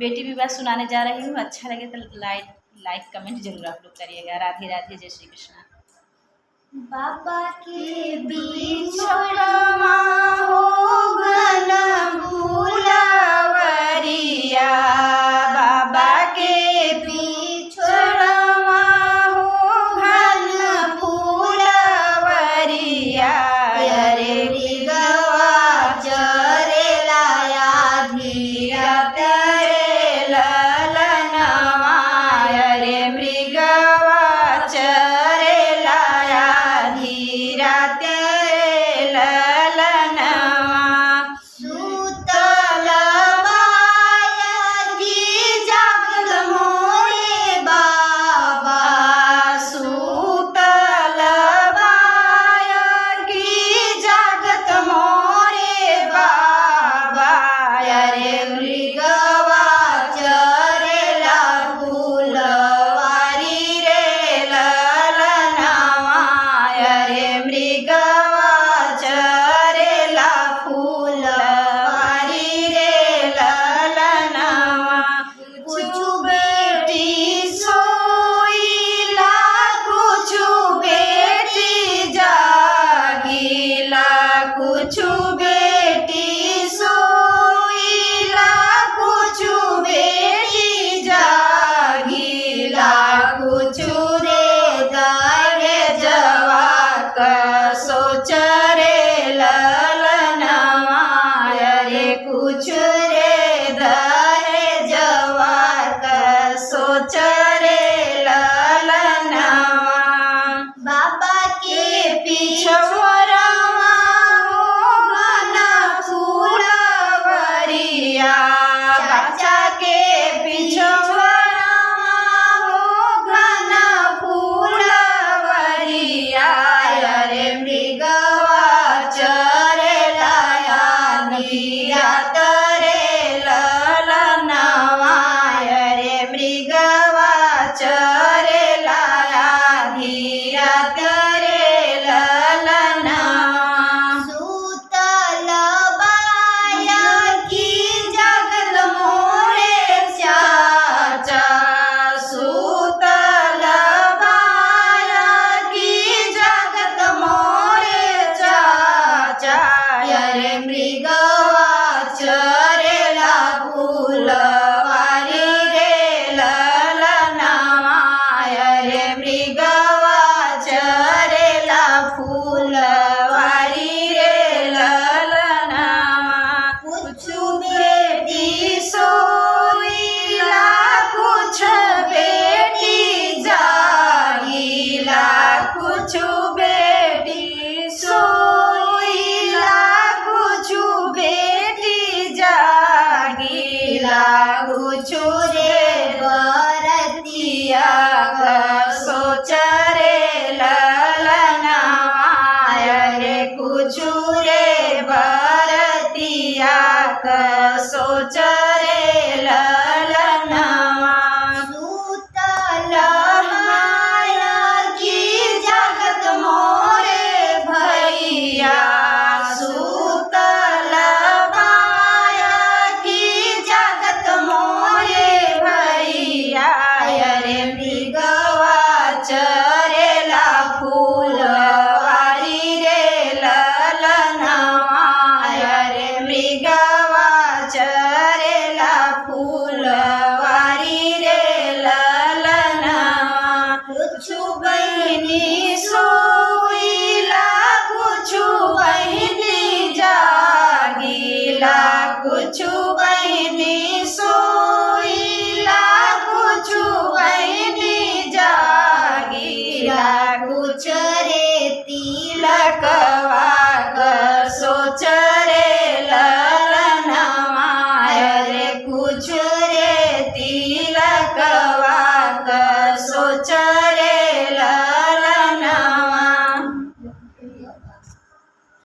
बेटी विवाह सुनाने जा रही हूँ। अच्छा लगे तो लाइक कमेंट जरूर आप लोग करिएगा। राधे राधे, जय श्री कृष्णा। बाबा के बिछोड़वा हो घन फूलवरिया, बाबा के बिछोड़वा हो घन फूलवरिया, अरे मृगवा चरेला धीरा तेरे ललनवा, अरे मृगवा चरेला धीरा तेरे ललनवा, सुतल बायगी जागल मोरे बाबा, सुतल बायगी जागत मोरे बाबा, अरे मृगवा चरेला फूलवारी रे ललनवा, अरे मृगवा चरेला फूलवारी रे ललनवा, कुछु बेटी सोईला कुछु बेटी जागीला, कुछु बेटी सोईला कुछु बेटी जागीला, कुछु रे दहे जवाक सोच रे ललनवा, अरे कुछु रे दहे जवाक सोच रे ललनवा, बाबा के पिछवरवा हो घन फूलवरिया, चाचा के पिछवरवा हो घन फूलवरिया, अरे मृगवा चरेला धीरा तरे ललनवा, अरे मृगवा चरेला धीरा तरे ललनवा, सुतल बायगी जागल मोरे चाचा, सुतल बायगी जागत मोरे चाचा, अरे मृगवा चरेला फूलवारी रे ललनवा, अरे मृगवा चरेला फूलवारी रे ललनवा, कुछु बेटी सोईला कुछ बेटी जागीला, कुछु बेटी सोईला कुछु बेटी जागीला, कुछु रे बरतिया सोच रे ललनवा, अरे कुछु रे बरतिया सोच रे